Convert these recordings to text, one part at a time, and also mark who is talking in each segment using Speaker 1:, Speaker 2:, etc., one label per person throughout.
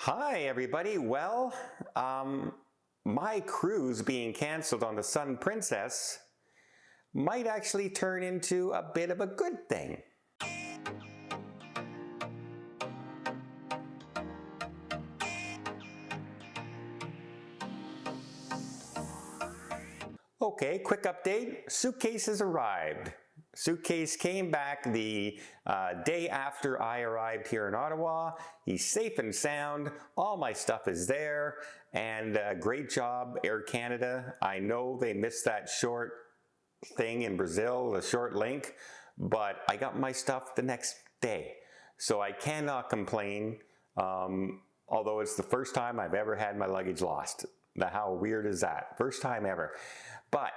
Speaker 1: Hi, everybody. Well, my cruise being canceled on the Sun Princess might actually turn into a bit of a good thing. Okay, quick update. Suitcases arrived. Suitcase came back the day after I arrived here in Ottawa. He's safe and sound. All my stuff is there. And great job, Air Canada. I know they missed that short thing in Brazil, the short link, but I got my stuff the next day. So I cannot complain, although it's the first time I've ever had my luggage lost. Now, how weird is that? First time ever. But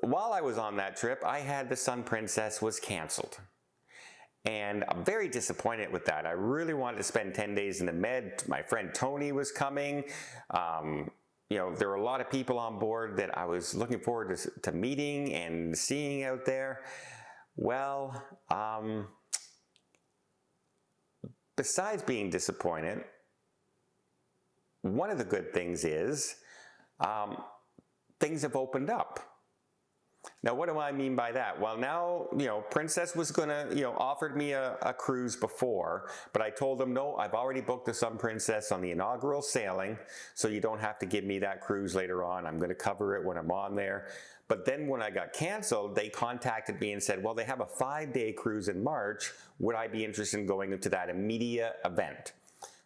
Speaker 1: while I was on that trip, I had the Sun Princess was canceled. And I'm very disappointed with that. I really wanted to spend 10 days in the Med. My friend Tony was coming. You know, there were a lot of people on board that I was looking forward to meeting and seeing out there. Well, besides being disappointed, one of the good things is things have opened up. Now, what do I mean by that? Well, now, Princess was gonna, offered me a cruise before, but I told them, no, I've already booked the Sun Princess on the inaugural sailing, so you don't have to give me that cruise later on. I'm gonna cover it when I'm on there. But then when I got canceled, they contacted me and said, well, they have a 5-day cruise in March. Would I be interested in going into that immediate event?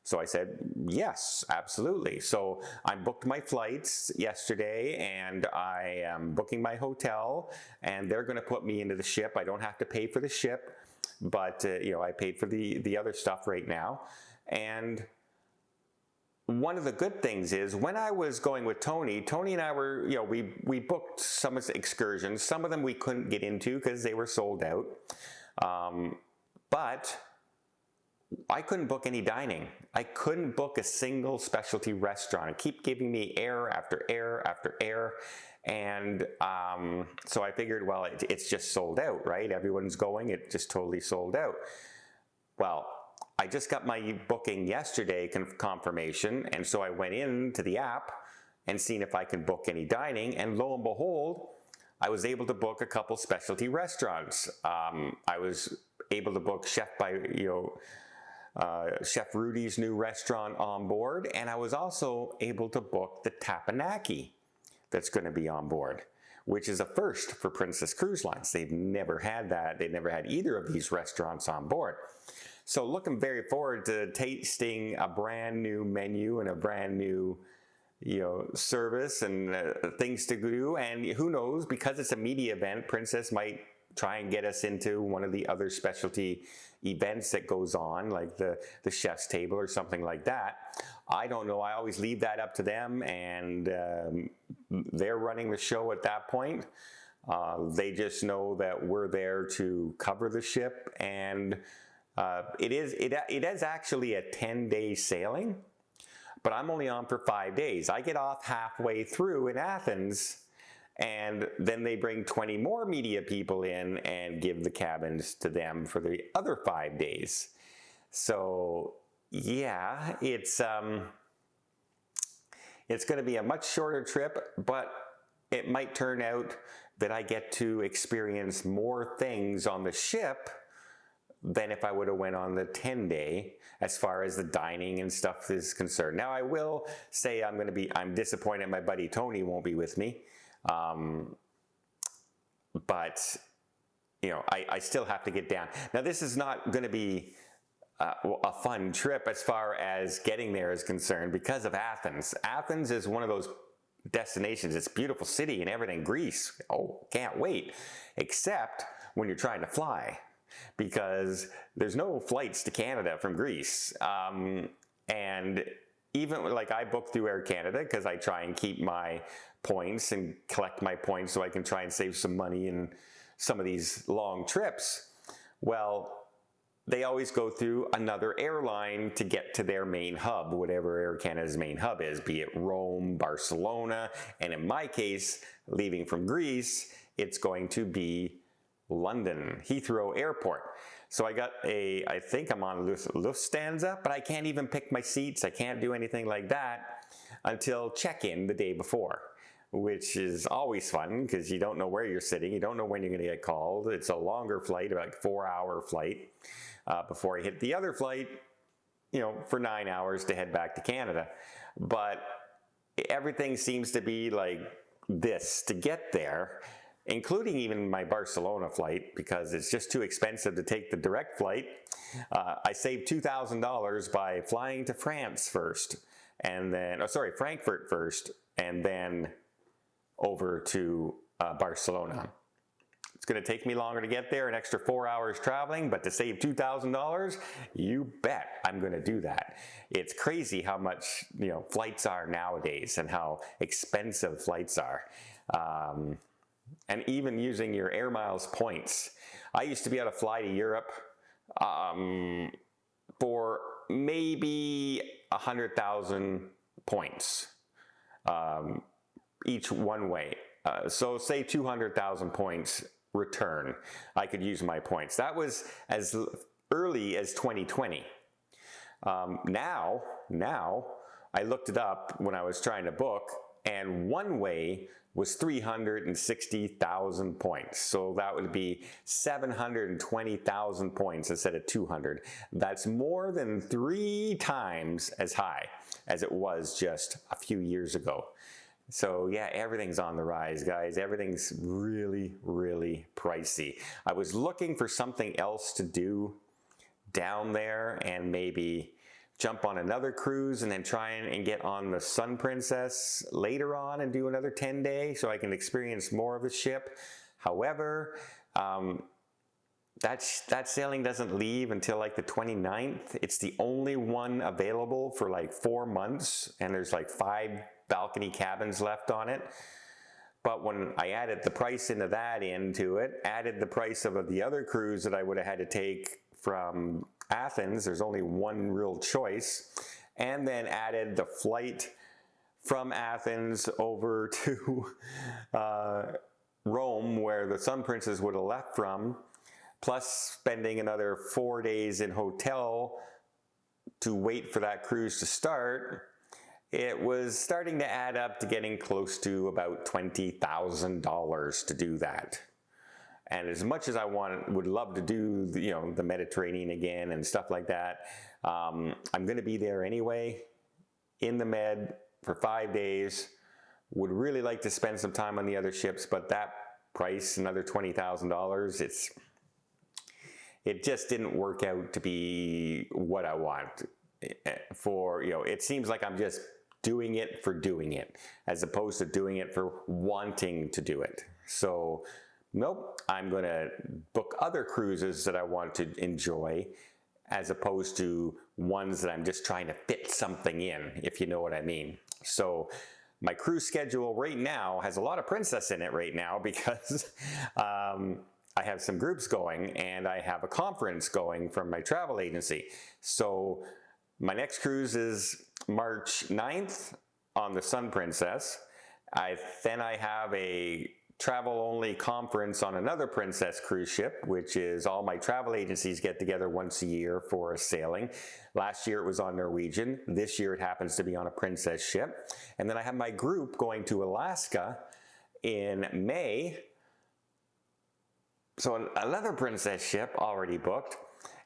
Speaker 1: So I said, yes, absolutely. So I booked my flights yesterday and I am booking my hotel and they're going to put me into the ship. I don't have to pay for the ship, but I paid for the other stuff right now. And one of the good things is when I was going with Tony and I were, we booked some excursions. Some of them we couldn't get into because they were sold out. But I couldn't book any dining. I couldn't book a single specialty restaurant. It kept giving me error after error after error. And so I figured, well, it's just sold out, right? Everyone's going, it just totally sold out. Well, I just got my booking yesterday confirmation. And so I went into the app and seen if I could book any dining. And lo and behold, I was able to book a couple specialty restaurants. I was able to book Chef Rudy's new restaurant on board, and I was also able to book the Tapanaki that's going to be on board, which is a first for Princess Cruise Lines. They've never had that. They've never had either of these restaurants on board. So looking very forward to tasting a brand new menu and a brand new service and things to do. And who knows, because it's a media event, Princess might try and get us into one of the other specialty events that goes on, like the chef's table or something like that. I don't know. I always leave that up to them, and they're running the show at that point. They just know that we're there to cover the ship, and it is actually a 10-day sailing, but I'm only on for 5 days. I get off halfway through in Athens, and then they bring 20 more media people in and give the cabins to them for the other 5 days. So yeah, it's going to be a much shorter trip, but it might turn out that I get to experience more things on the ship than if I would have went on the 10-day as far as the dining and stuff is concerned. Now I will say I'm disappointed my buddy Tony won't be with me. But I still have to get down. Now this is not going to be a fun trip as far as getting there is concerned because of Athens. Athens is one of those destinations. It's a beautiful city and everything. Greece, oh, can't wait. Except when you're trying to fly, because there's no flights to Canada from Greece. And even like I booked through Air Canada because I try and keep my points and collect my points so I can try and save some money in some of these long trips. Well, they always go through another airline to get to their main hub, whatever Air Canada's main hub is, be it Rome, Barcelona, and in my case, leaving from Greece, it's going to be London, Heathrow Airport. So I think I'm on Lufthansa, but I can't even pick my seats. I can't do anything like that until check-in the day before, which is always fun because you don't know where you're sitting. You don't know when you're going to get called. It's a longer flight, about a 4-hour flight before I hit the other flight, for 9 hours to head back to Canada. But everything seems to be like this to get there, including even my Barcelona flight, because it's just too expensive to take the direct flight. I saved $2,000 by flying to France first, and then, Frankfurt first, and then over to Barcelona. It's going to take me longer to get there, an extra 4 hours traveling, but to save $2,000, you bet I'm going to do that. It's crazy how much, flights are nowadays and how expensive flights are. And even using your air miles points. I used to be able to fly to Europe for maybe 100,000 points each one way. So say 200,000 points return, I could use my points. That was as early as 2020. Now, I looked it up when I was trying to book, and one way was 360,000 points. So that would be 720,000 points instead of 200. That's more than 3 times as high as it was just a few years ago. So yeah, everything's on the rise, guys. Everything's really, really pricey. I was looking for something else to do down there and maybe jump on another cruise and then try and get on the Sun Princess later on and do another 10-day so I can experience more of the ship. However, that sailing doesn't leave until like the 29th. It's the only one available for like 4 months, and there's like 5 balcony cabins left on it. But when I added the price into it, added the price of the other cruise that I would have had to take from Athens, there's only one real choice, and then added the flight from Athens over to Rome, where the Sun Princess would have left from, plus spending another 4 days in hotel to wait for that cruise to start, it was starting to add up to getting close to about $20,000 to do that. And as much as I would love to do the Mediterranean again and stuff like that, I'm going to be there anyway in the Med for 5 days. Would really like to spend some time on the other ships, but that price, another $20,000, it just didn't work out to be what I want. It seems like I'm just doing it for doing it, as opposed to doing it for wanting to do it. So nope, I'm going to book other cruises that I want to enjoy, as opposed to ones that I'm just trying to fit something in, if you know what I mean. So my cruise schedule right now has a lot of Princess in it right now because I have some groups going and I have a conference going from my travel agency. So my next cruise is March 9th on the Sun Princess. Then I have a travel-only conference on another Princess cruise ship, which is all my travel agencies get together once a year for a sailing. Last year it was on Norwegian. This year it happens to be on a Princess ship. And then I have my group going to Alaska in May. So another Princess ship already booked.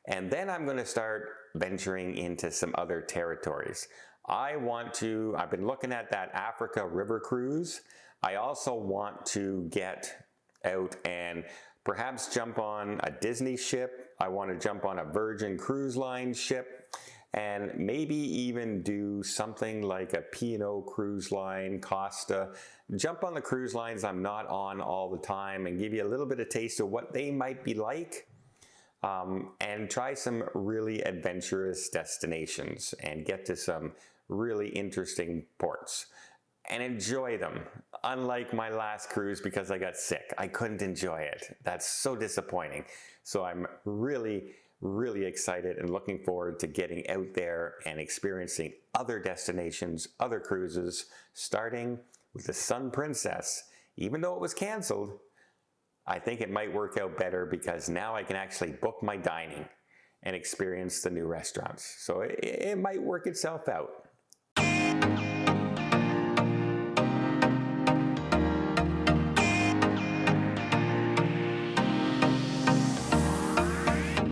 Speaker 1: And then I'm going to start venturing into some other territories. I've been looking at that Africa river cruise. I also want to get out and perhaps jump on a Disney ship. I want to jump on a Virgin Cruise Line ship, and maybe even do something like a P&O Cruise Line, Costa. Jump on the cruise lines I'm not on all the time and give you a little bit of taste of what they might be like. And try some really adventurous destinations and get to some really interesting ports and enjoy them. Unlike my last cruise, because I got sick, I couldn't enjoy it. That's so disappointing. So I'm really, really excited and looking forward to getting out there and experiencing other destinations, other cruises, starting with the Sun Princess. Even though it was canceled, I think it might work out better because now I can actually book my dining and experience the new restaurants. So it might work itself out.